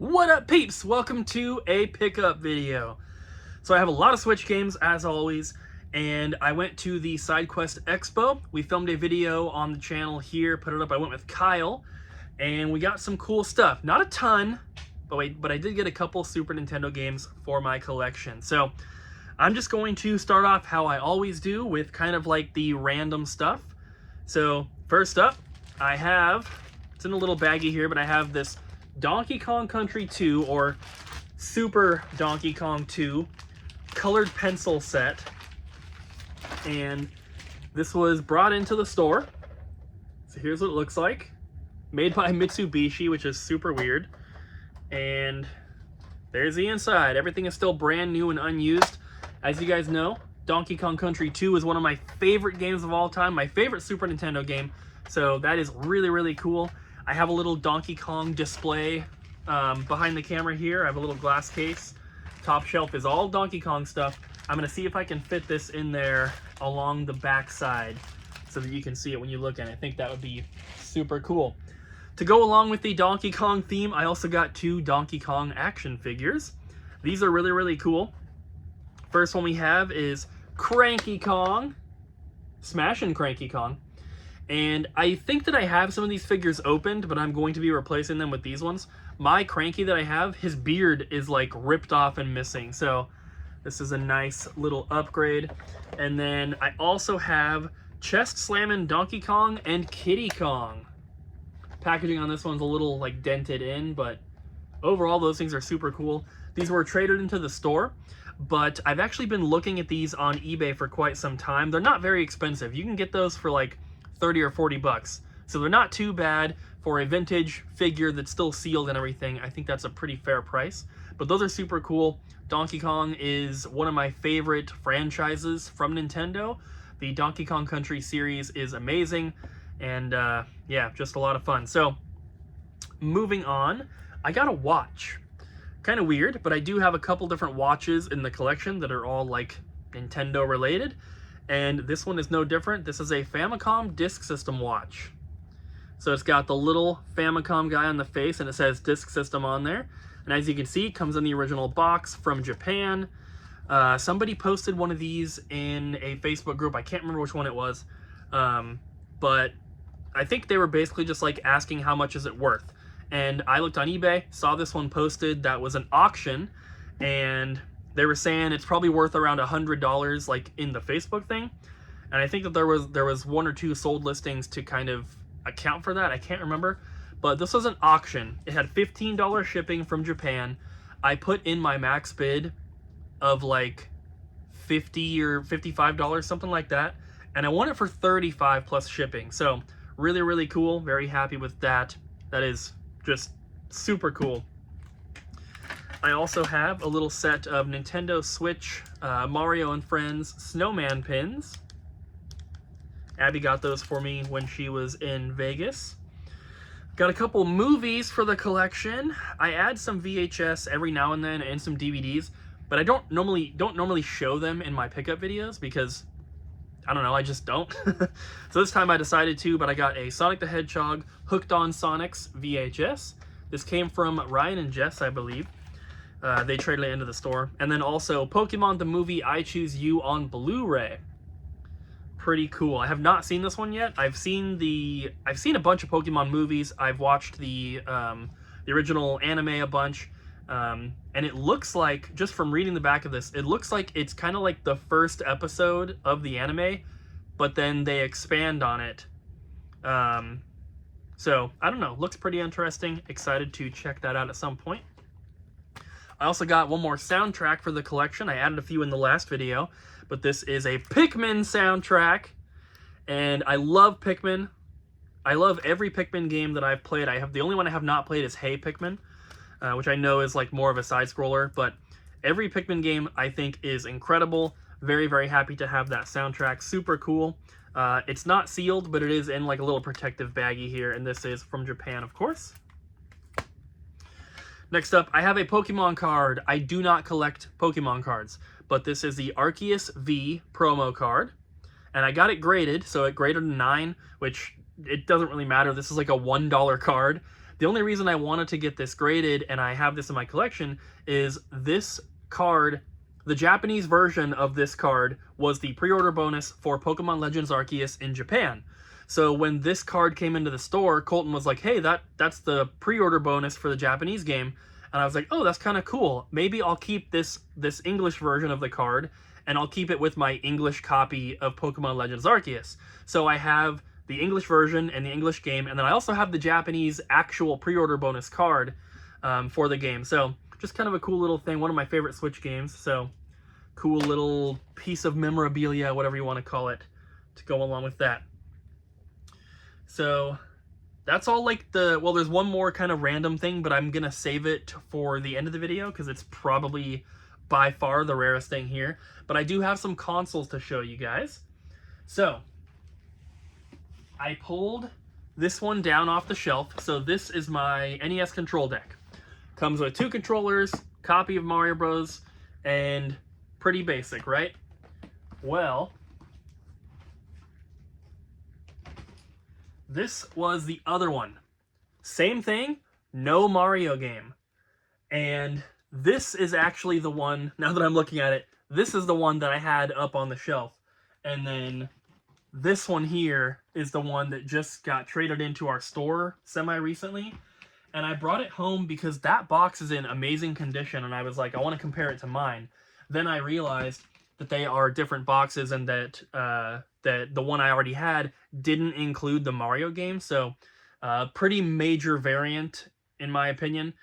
What up, peeps? Welcome to a pickup video. So I have a lot of Switch games, as always, and I went to the SideQuest Expo. We filmed a video on the channel here, put it up. I went with Kyle, and we got some cool stuff. Not a ton, but I did get a couple Super Nintendo games for my collection. So I'm just going to start off how I always do, with kind of like the random stuff. So first up, I have, it's in a little baggie here, but I have this Donkey Kong Country 2, or Super Donkey Kong 2 colored pencil set, and this was brought into the store. So here's what it looks like, made by Mitsubishi, which is super weird. And there's the inside. Everything is still brand new and unused. As you guys know, Donkey Kong Country 2 is one of my favorite games of all time, my favorite Super Nintendo game, so that is really, really cool. I have a little Donkey Kong display behind the camera here. I have a little glass case. Top shelf is all Donkey Kong stuff. I'm going to see if I can fit this in there along the back side so that you can see it when you look at it. I think that would be super cool. To go along with the Donkey Kong theme, I also got two Donkey Kong action figures. These are really, really cool. First one we have is Cranky Kong, Smashin' Cranky Kong. And I think that I have some of these figures opened, but I'm going to be replacing them with these ones. My Cranky that I have, his beard is like ripped off and missing. So this is a nice little upgrade. And then I also have Chest Slammin' Donkey Kong and Kiddy Kong. Packaging on this one's a little like dented in, but overall those things are super cool. These were traded into the store, but I've actually been looking at these on eBay for quite some time. They're not very expensive. You can get those for like 30 or 40 bucks. So they're not too bad for a vintage figure that's still sealed and everything. I think that's a pretty fair price. But those are super cool. Donkey Kong is one of my favorite franchises from Nintendo. The Donkey Kong Country series is amazing. And yeah, just a lot of fun. So moving on, I got a watch. Kind of weird, but I do have a couple different watches in the collection that are all like Nintendo related. And this one is no different. This is a Famicom Disk System watch. So it's got the little Famicom guy on the face, and it says Disk System on there. And as you can see, it comes in the original box from Japan. Somebody posted one of these in a Facebook group. I can't remember which one it was. But I think they were basically just like asking how much is it worth. And I looked on eBay, saw this one posted that was an auction, and they were saying it's probably worth around $100, like in the Facebook thing. And I think that there was one or two sold listings to kind of account for that. I can't remember, but this was an auction. It had $15 shipping from Japan. I put in my max bid of like $50 or $55, something like that, and I won it for $35 plus shipping. So really, really cool. Very happy with that. That is just super cool. I also have a little set of Nintendo Switch Mario and Friends snowman pins. Abby got those for me when she was in Vegas. Got a couple movies for the collection. I add some VHS every now and then and some DVDs, but I don't normally show them in my pickup videos because I don't know, I just don't. So this time I decided to, but I got a Sonic the Hedgehog Hooked on Sonics VHS. This came from Ryan and Jess, I believe. They traded it into the store. And then also Pokemon the Movie I Choose You on Blu-ray. Pretty cool. I have not seen this one yet. I've seen a bunch of Pokemon movies. I've watched the original anime a bunch. And it looks like, just from reading the back of this, it looks like it's kind of like the first episode of the anime, but then they expand on it. So, I don't know. Looks pretty interesting. Excited to check that out at some point. I also got one more soundtrack for the collection. I added a few in the last video, but this is a Pikmin soundtrack, and I love Pikmin. I love every Pikmin game that I've played. The only one I have not played is Hey Pikmin, which I know is like more of a side-scroller, but every Pikmin game I think is incredible. Very, very happy to have that soundtrack. Super cool. It's not sealed, but it is in like a little protective baggie here, and this is from Japan, of course. Next up, I have a Pokemon card. I do not collect Pokemon cards, but this is the Arceus V promo card, and I got it graded, so it graded a 9, which it doesn't really matter. This is like a $1 card, The only reason I wanted to get this graded and I have this in my collection is this card, the Japanese version of this card was the pre-order bonus for Pokemon Legends Arceus in Japan. So when this card came into the store, Colton was like, hey, that's the pre-order bonus for the Japanese game. And I was like, oh, that's kind of cool. Maybe I'll keep this English version of the card, and I'll keep it with my English copy of Pokemon Legends Arceus. So I have the English version and the English game, and then I also have the Japanese actual pre-order bonus card for the game. So just kind of a cool little thing, one of my favorite Switch games. So cool little piece of memorabilia, whatever you want to call it, to go along with that. So that's all like well, there's one more kind of random thing, but I'm going to save it for the end of the video because it's probably by far the rarest thing here. But I do have some consoles to show you guys. So I pulled this one down off the shelf. So this is my NES control deck. Comes with 2 controllers, copy of Mario Bros, and pretty basic, right? Well, this was the other one. Same thing, no Mario game. And this is actually the one, now that I'm looking at it, this is the one that I had up on the shelf. And then this one here is the one that just got traded into our store semi-recently. And I brought it home because that box is in amazing condition, and I was like, I want to compare it to mine. Then I realized that they are different boxes, and that that the one I already had didn't include the Mario game. So pretty major variant in my opinion.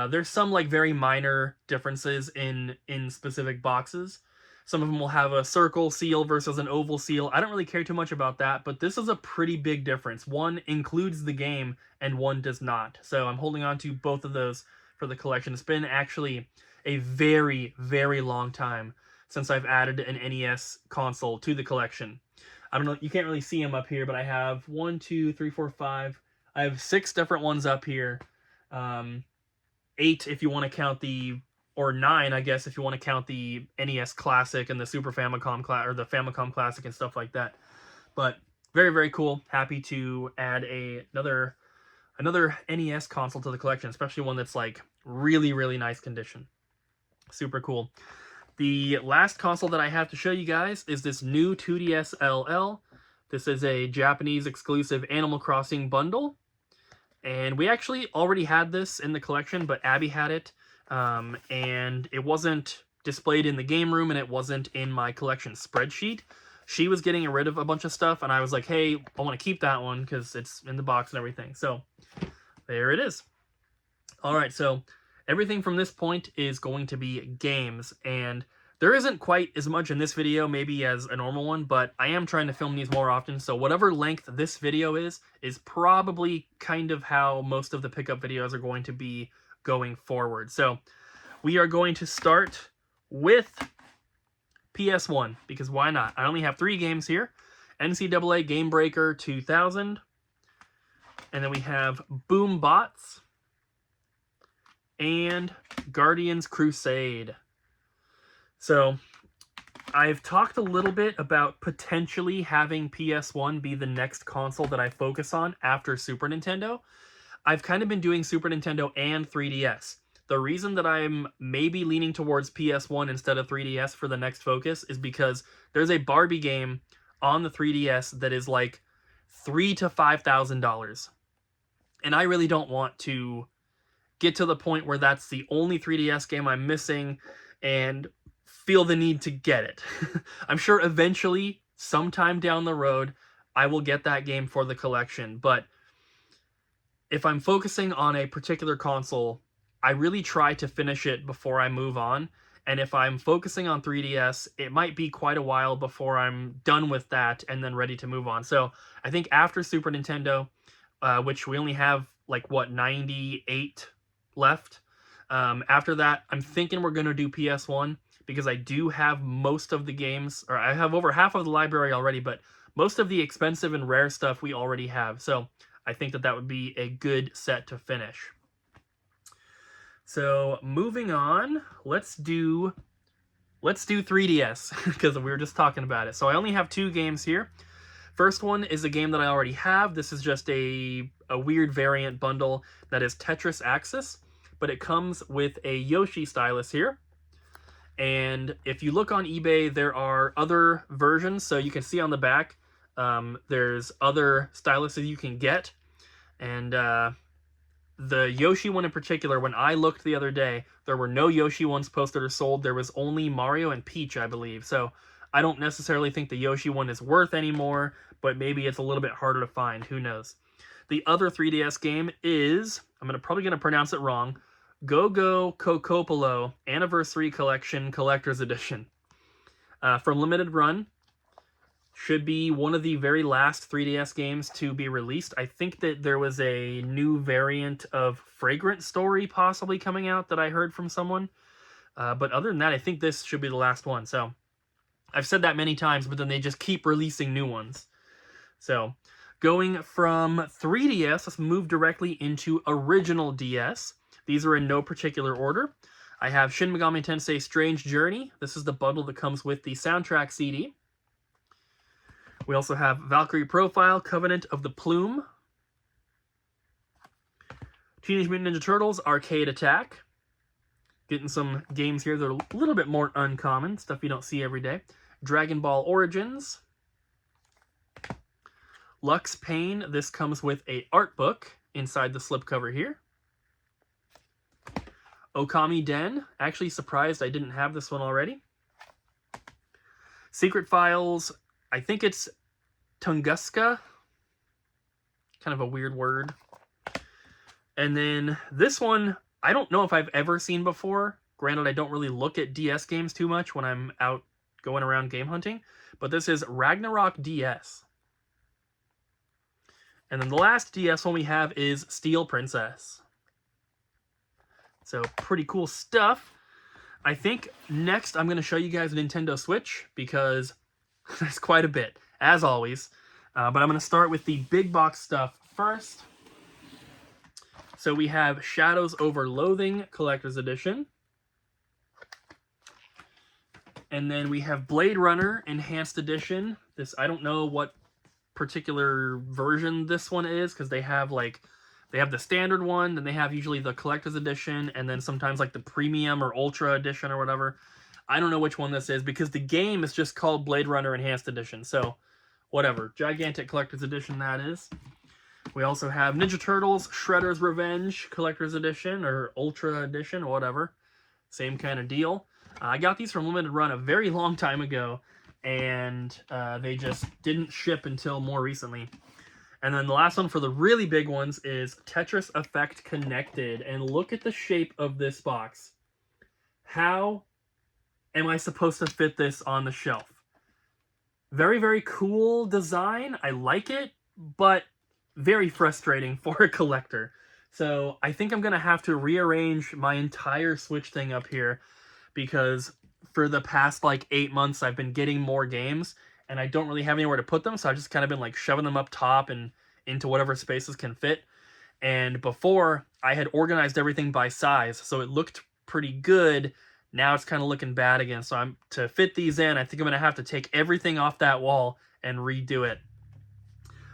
There's some like very minor differences in specific boxes. Some of them will have a circle seal versus an oval seal. I don't really care too much about that, but this is a pretty big difference. One includes the game and one does not. So I'm holding on to both of those for the collection. It's been actually a very, very long time since I've added an NES console to the collection. I don't know, you can't really see them up here, but I have 1, 2, 3, 4, 5. I have 6 different ones up here. 8 if you want to count or 9, I guess, if you want to count the NES Classic and the Super Famicom or the Famicom Classic and stuff like that. But very, very cool. Happy to add another NES console to the collection, especially one that's like really, really nice condition. Super cool. The last console that I have to show you guys is this new 2DS LL. This is a Japanese exclusive Animal Crossing bundle. And we actually already had this in the collection, but Abby had it. And it wasn't displayed in the game room, and it wasn't in my collection spreadsheet. She was getting rid of a bunch of stuff, and I was like, hey, I want to keep that one because it's in the box and everything. So there it is. All right, so everything from this point is going to be games, and there isn't quite as much in this video maybe as a normal one, but I am trying to film these more often, so whatever length this video is probably kind of how most of the pickup videos are going to be going forward. So we are going to start with PS1, because why not? I only have 3 games here. NCAA Game Breaker 2000, and then we have Boom Bots, and Guardians Crusade. So I've talked a little bit about potentially having PS1 be the next console that I focus on after Super Nintendo. I've kind of been doing Super Nintendo and 3DS. The reason that I'm maybe leaning towards PS1 instead of 3DS for the next focus is because there's a Barbie game on the 3DS that is like $3,000 to $5,000. And I really don't want to get to the point where that's the only 3DS game I'm missing and feel the need to get it. I'm sure eventually, sometime down the road, I will get that game for the collection, but if I'm focusing on a particular console, I really try to finish it before I move on. And if I'm focusing on 3DS, it might be quite a while before I'm done with that and then ready to move on. So I think after Super Nintendo, which we only have like, 98 left. After that, I'm thinking we're going to do PS1 because I do have most of the games, or I have over half of the library already, but most of the expensive and rare stuff we already have. So I think that would be a good set to finish. So moving on, let's do 3DS because we were just talking about it. So I only have 2 games here. First one is a game that I already have. This is just a weird variant bundle that is Tetris Axis, but it comes with a Yoshi stylus here. And if you look on eBay, there are other versions. So you can see on the back, there's other styluses you can get. And the Yoshi one in particular, when I looked the other day, there were no Yoshi ones posted or sold. There was only Mario and Peach, I believe. So I don't necessarily think the Yoshi one is worth anymore, but maybe it's a little bit harder to find. Who knows? The other 3DS game is, probably going to pronounce it wrong, Go-Go Cocopolo Anniversary Collection Collector's Edition. From Limited Run. Should be one of the very last 3DS games to be released. I think that there was a new variant of Fragrant Story possibly coming out that I heard from someone. But other than that, I think this should be the last one. So I've said that many times, but then they just keep releasing new ones. So going from 3DS, let's move directly into original DS. These are in no particular order. I have Shin Megami Tensei Strange Journey. This is the bundle that comes with the soundtrack CD. We also have Valkyrie Profile, Covenant of the Plume, Teenage Mutant Ninja Turtles, Arcade Attack. Getting some games here that are a little bit more uncommon, stuff you don't see every day. Dragon Ball Origins. Lux Pain, this comes with a art book inside the slipcover here. Okami Den, actually surprised I didn't have this one already. Secret Files, I think it's Tunguska. Kind of a weird word. And then this one, I don't know if I've ever seen before. Granted, I don't really look at DS games too much when I'm out going around game hunting. But this is Ragnarok DS. And then the last DS one we have is Steel Princess. So pretty cool stuff. I think next I'm going to show you guys a Nintendo Switch because there's quite a bit, as always. But I'm going to start with the big box stuff first. So we have Shadows Over Loathing Collector's Edition. And then we have Blade Runner Enhanced Edition. This, I don't know what particular version this one is, because they have the standard one, then they have usually the collector's edition, and then sometimes like the premium or ultra edition or whatever. I don't know which one this is, because the game is just called Blade Runner Enhanced Edition, so whatever. Gigantic collector's edition that is. We also have Ninja Turtles Shredder's Revenge Collector's Edition, or Ultra Edition, or whatever. Same kind of deal. I got these from Limited Run a very long time ago, and they just didn't ship until more recently. And then the last one for the really big ones is Tetris Effect Connected. And look at the shape of this box. How am I supposed to fit this on the shelf? Very, very cool design. I like it, but very frustrating for a collector. So I think I'm going to have to rearrange my entire Switch thing up here, because for the past like 8 months I've been getting more games and I don't really have anywhere to put them, so I've just kind of been like shoving them up top and into whatever spaces can fit. And before, I had organized everything by size, so it looked pretty good. Now it's kind of looking bad again, so to fit these in, I think I'm going to have to take everything off that wall and redo it.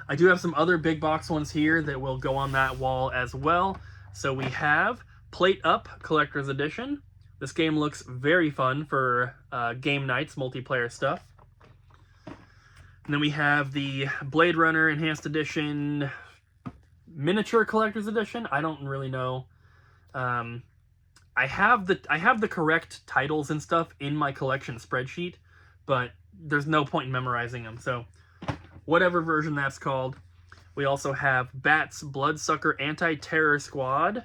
I do have some other big box ones here that will go on that wall as well. So we have Plate Up Collector's Edition. This game looks very fun for game nights, multiplayer stuff. And then we have the Blade Runner Enhanced Edition Miniature Collector's Edition. I don't really know. I have the correct titles and stuff in my collection spreadsheet, but there's no point in memorizing them. So whatever version that's called. We also have Bats Bloodsucker Anti-Terror Squad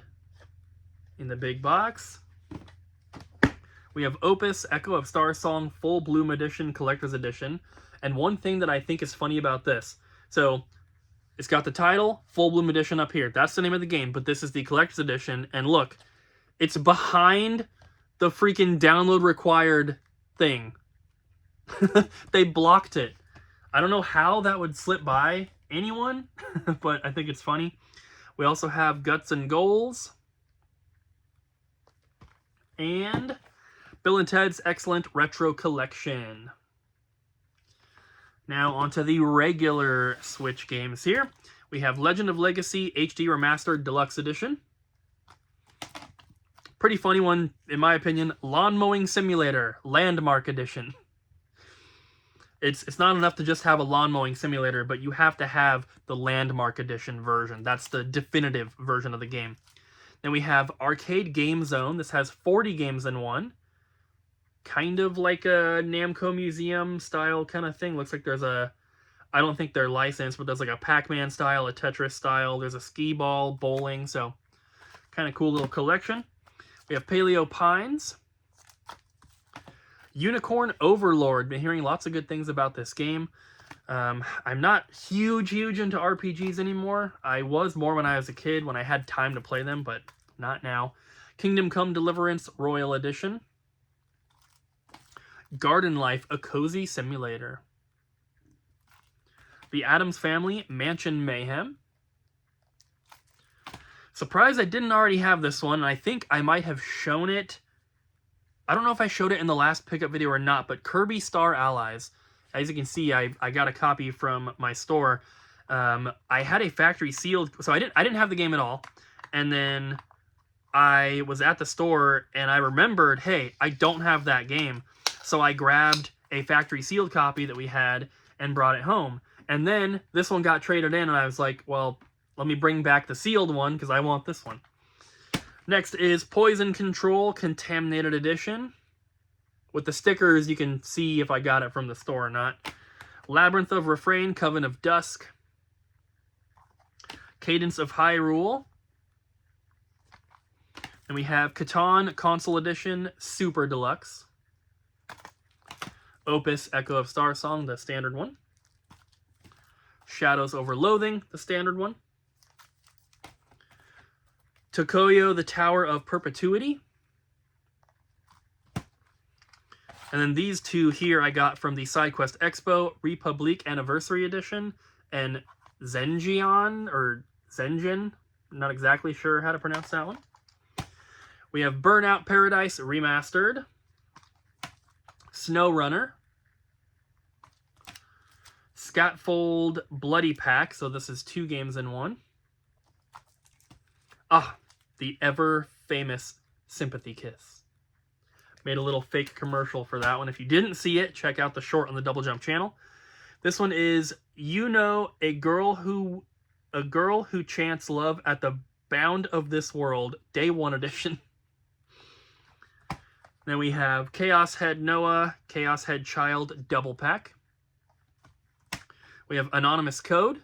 in the big box. We have Opus Echo of Star Song Full Bloom Edition Collector's Edition. And one thing that I think is funny about this, so it's got the title, Full Bloom Edition up here. That's the name of the game, but this is the Collector's Edition. And look, it's behind the freaking download required thing. They blocked it. I don't know how that would slip by anyone, but I think it's funny. We also have Guts and Goals. And Bill and Ted's Excellent Retro Collection. Now onto the regular Switch games here. We have Legend of Legacy HD Remastered Deluxe Edition. Pretty funny one, in my opinion. Lawn Mowing Simulator Landmark Edition. It's not enough to just have a lawn mowing simulator, but you have to have the Landmark Edition version. That's the definitive version of the game. Then we have Arcade Game Zone. This has 40 games in one. Kind of like a Namco Museum style kind of thing. Looks like there's a... I don't think they're licensed, but there's like a Pac-Man style, a Tetris style. There's a skee ball, bowling, so kind of cool little collection. We have Paleo Pines. Unicorn Overlord. Been hearing lots of good things about this game. I'm not huge into RPGs anymore. I was more when I was a kid, when I had time to play them, but not now. Kingdom Come Deliverance Royal Edition. Garden Life, a cozy simulator. The Addams Family, Mansion Mayhem. Surprised I didn't already have this one. I think I might have shown it. I don't know if I showed it in the last pickup video or not, but Kirby Star Allies. As you can see, I got a copy from my store. I had a factory sealed, so I didn't have the game at all. And then I was at the store and I remembered, hey, I don't have that game. So I grabbed a factory sealed copy that we had and brought it home. And then this one got traded in and I was like, well, let me bring back the sealed one because I want this one. Next is Poison Control Contaminated Edition. With the stickers, you can see if I got it from the store or not. Labyrinth of Refrain, Coven of Dusk. Cadence of Hyrule. And we have Catan Console Edition Super Deluxe. Opus Echo of Star Song, the standard one. Shadows Over Loathing, the standard one. Tokoyo, the Tower of Perpetuity. And then these two here I got from the SideQuest Expo, Republic Anniversary Edition, and Zenjian, or Zenjin. Not exactly sure how to pronounce that one. We have Burnout Paradise Remastered. SnowRunner. Scatfold Bloody Pack, so this is 2 games in one. The ever-famous Sympathy Kiss. Made a little fake commercial for that one. If you didn't see it, check out the short on the Double Jump channel. This one is, you know, a girl who chants love at the bound of this world, Day 1 edition. Then we have Chaos Head Noah, Chaos Head Child Double Pack. We have Anonymous Code.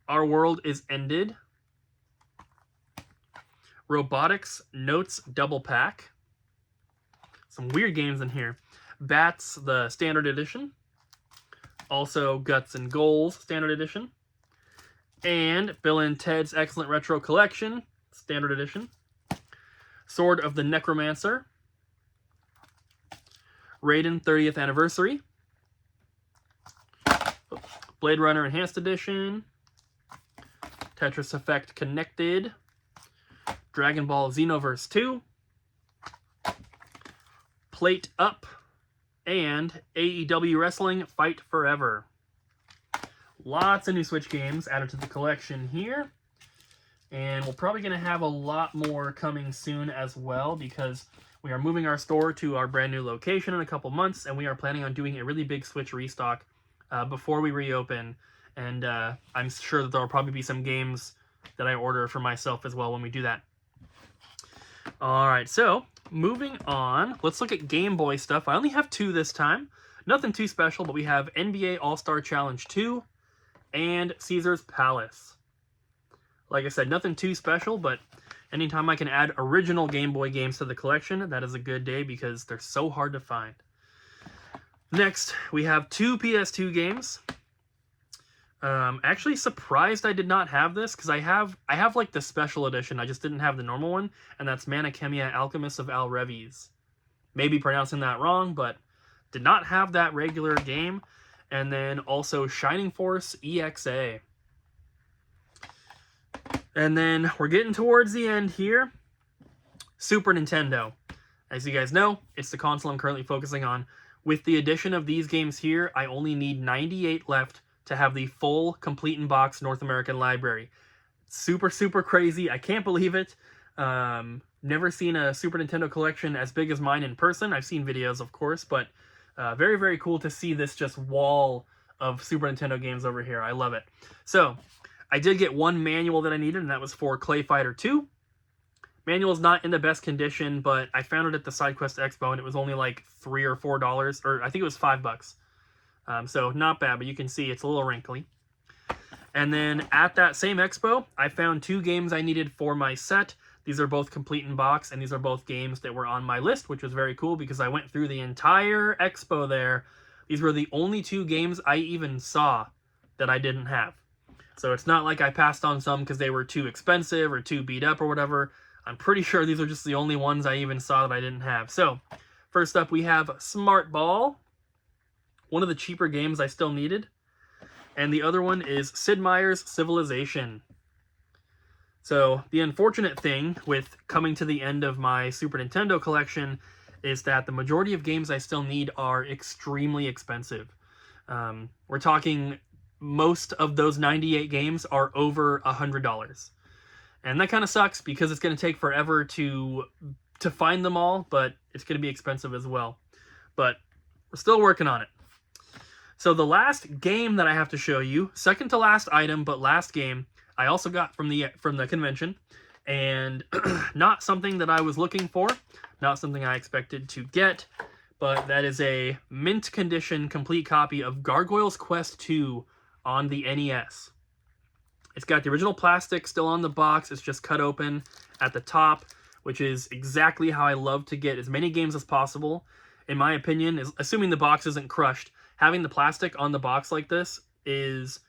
Our World is Ended. Robotics Notes Double Pack. Some weird games in here. Bats, the Standard Edition. Also Guts and Goals, Standard Edition. And Bill and Ted's Excellent Retro Collection, Standard Edition. Sword of the Necromancer. Raiden 30th Anniversary. Blade Runner Enhanced Edition. Tetris Effect Connected. Dragon Ball Xenoverse 2. Plate Up. And AEW Wrestling Fight Forever. Lots of new Switch games added to the collection here. And we're probably going to have a lot more coming soon as well, because we are moving our store to our brand new location in a couple months, and we are planning on doing a really big Switch restock before we reopen. And I'm sure that there will probably be some games that I order for myself as well when we do that. Alright, so moving on, let's look at Game Boy stuff. I only have 2 this time. Nothing too special, but we have NBA All-Star Challenge 2 and Caesar's Palace. Like I said, nothing too special, but anytime I can add original Game Boy games to the collection, that is a good day because they're so hard to find. Next, we have 2 PS2 games. Actually surprised I did not have this, because I have like the special edition, I just didn't have the normal one, and that's Manichemia Alchemist of Al Revis. Maybe pronouncing that wrong, but did not have that regular game. And then also Shining Force EXA. And then we're getting towards the end here. Super Nintendo. As you guys know, it's the console I'm currently focusing on. With the addition of these games here, I only need 98 left to have the full complete in box North American library. Super, super crazy. I can't believe it. Never seen a Super Nintendo collection as big as mine in person. I've seen videos, of course, but very, very cool to see this just wall of Super Nintendo games over here. I love it. So, I did get one manual that I needed, and that was for Clay Fighter 2. Manual's not in the best condition, but I found it at the SideQuest Expo, and it was only like $3 or $4, or I think it was $5. So not bad, but you can see it's a little wrinkly. And then at that same expo, I found 2 games I needed for my set. These are both complete in box, and these are both games that were on my list, which was very cool because I went through the entire expo there. These were the only 2 games I even saw that I didn't have. So it's not like I passed on some because they were too expensive or too beat up or whatever. I'm pretty sure these are just the only ones I even saw that I didn't have. So, first up we have Smart Ball, one of the cheaper games I still needed. And the other one is Sid Meier's Civilization. So, the unfortunate thing with coming to the end of my Super Nintendo collection is that the majority of games I still need are extremely expensive. We're talking most of those 98 games are over $100. And that kind of sucks because it's going to take forever to find them all, but it's going to be expensive as well. But we're still working on it. So the last game that I have to show you, second to last item, but last game, I also got from the convention, and not something that I was looking for, not something I expected to get, but that is a mint condition complete copy of Gargoyle's Quest 2 on the NES. It's got the original plastic still on the box. It's just cut open at the top, which is exactly how I love to get as many games as possible. In my opinion, assuming the box isn't crushed, having the plastic on the box like this is,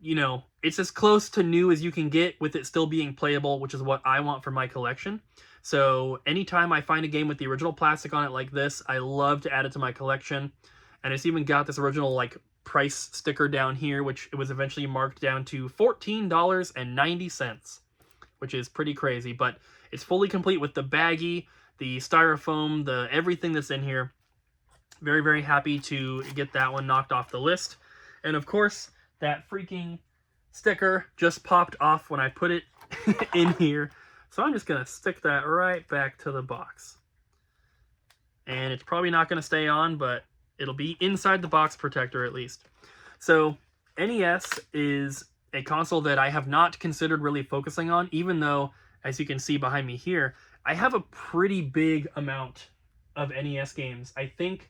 you know, it's as close to new as you can get with it still being playable, which is what I want for my collection. So anytime I find a game with the original plastic on it like this, I love to add it to my collection. And it's even got this original, like, price sticker down here, which it was eventually marked down to $14.90, which is pretty crazy, but it's fully complete with the baggie, the styrofoam, the everything that's in here. Very, very happy to get that one knocked off the list. And of course, that freaking sticker just popped off when I put it in here, so I'm just gonna stick that right back to the box. And it's probably not gonna stay on, but it'll be inside the box protector at least. So NES is a console that I have not considered really focusing on, even though, as you can see behind me here, I have a pretty big amount of NES games. I think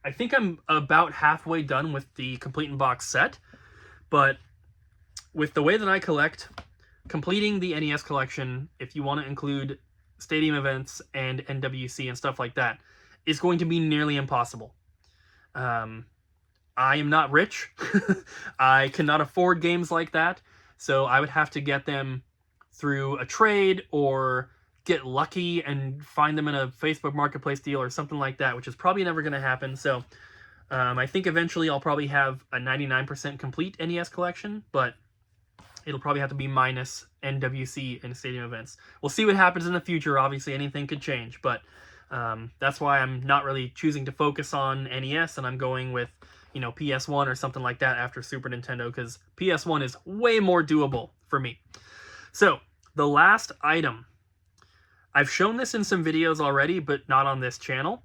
I'm about halfway done with the complete in box set, but with the way that I collect, completing the NES collection, if you want to include stadium events and NWC and stuff like that, is going to be nearly impossible. I am not rich. I cannot afford games like that, so I would have to get them through a trade or get lucky and find them in a Facebook Marketplace deal or something like that, which is probably never going to happen. So I think eventually I'll probably have a 99% complete NES collection, but it'll probably have to be minus NWC and stadium events. We'll see what happens in the future. Obviously, anything could change, but that's why I'm not really choosing to focus on NES, and I'm going with, you know, PS1 or something like that after Super Nintendo, because PS1 is way more doable for me. So, the last item. I've shown this in some videos already, but not on this channel,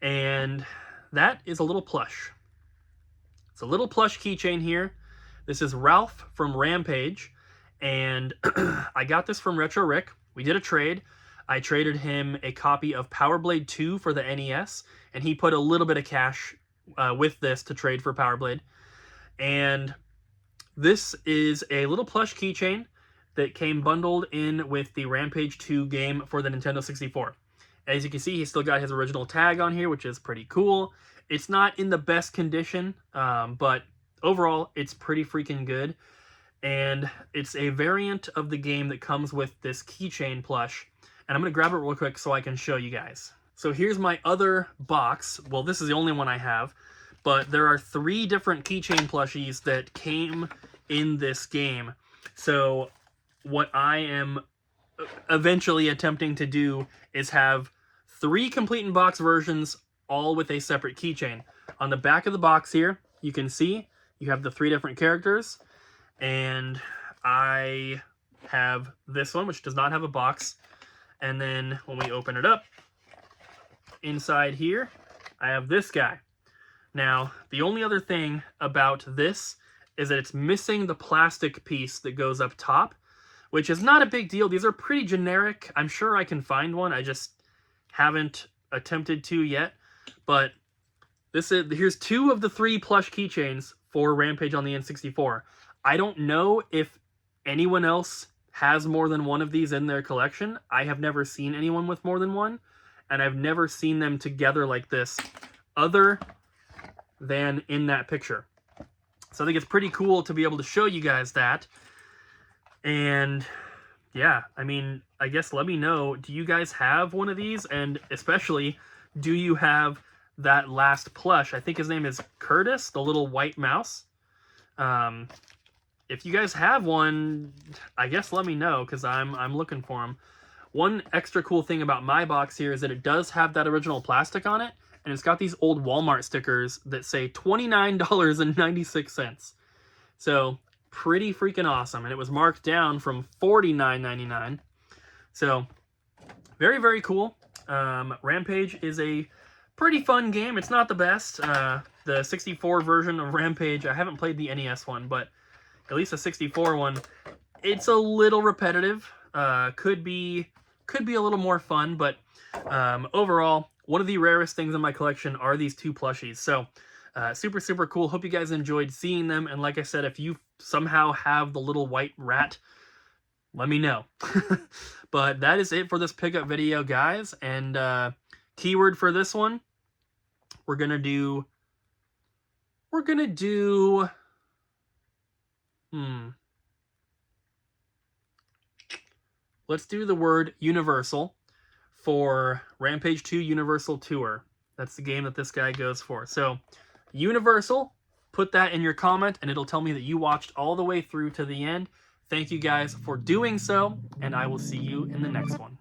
and that is a little plush. It's a little plush keychain here. This is Ralph from Rampage, and I got this from Retro Rick. We did a trade. I traded him a copy of Power Blade 2 for the NES, and he put a little bit of cash with this to trade for Power Blade. And this is a little plush keychain that came bundled in with the Rampage 2 game for the Nintendo 64. As you can see, he's still got his original tag on here, which is pretty cool. It's not in the best condition, but overall, it's pretty freaking good. And it's a variant of the game that comes with this keychain plush. And I'm going to grab it real quick so I can show you guys. So here's my other box. Well, this is the only one I have. But there are 3 different keychain plushies that came in this game. So what I am eventually attempting to do is have 3 complete in box versions all with a separate keychain. On the back of the box here, you can see you have the 3 different characters, and I have this one, which does not have a box. And then when we open it up, inside here, I have this guy. Now, the only other thing about this is that it's missing the plastic piece that goes up top, which is not a big deal. These are pretty generic. I'm sure I can find one. I just haven't attempted to yet. But here's 2 of the 3 plush keychains for Rampage on the N64. I don't know if anyone else has more than one of these in their collection. I have never seen anyone with more than one, and I've never seen them together like this other than in that picture. So I think it's pretty cool to be able to show you guys that. And yeah, I mean, I guess let me know, do you guys have one of these? And especially, do you have that last plush? I think his name is Curtis, the little white mouse. If you guys have one, I guess let me know, because I'm looking for them. One extra cool thing about my box here is that it does have that original plastic on it, and it's got these old Walmart stickers that say $29.96. So pretty freaking awesome, and it was marked down from $49.99. So very, very cool. Rampage is a pretty fun game. It's not the best. The 64 version of Rampage, I haven't played the NES one, but at least the 64 one, it's a little repetitive. Could be a little more fun, but overall, one of the rarest things in my collection are these 2 plushies. So super, super cool. Hope you guys enjoyed seeing them. And like I said, if you somehow have the little white rat, let me know. But that is it for this pickup video, guys. And keyword for this one, we're gonna do let's do the word Universal for Rampage 2 Universal Tour. That's the game that this guy goes for. So, Universal, put that in your comment, and it'll tell me that you watched all the way through to the end. Thank you guys for doing so, and I will see you in the next one.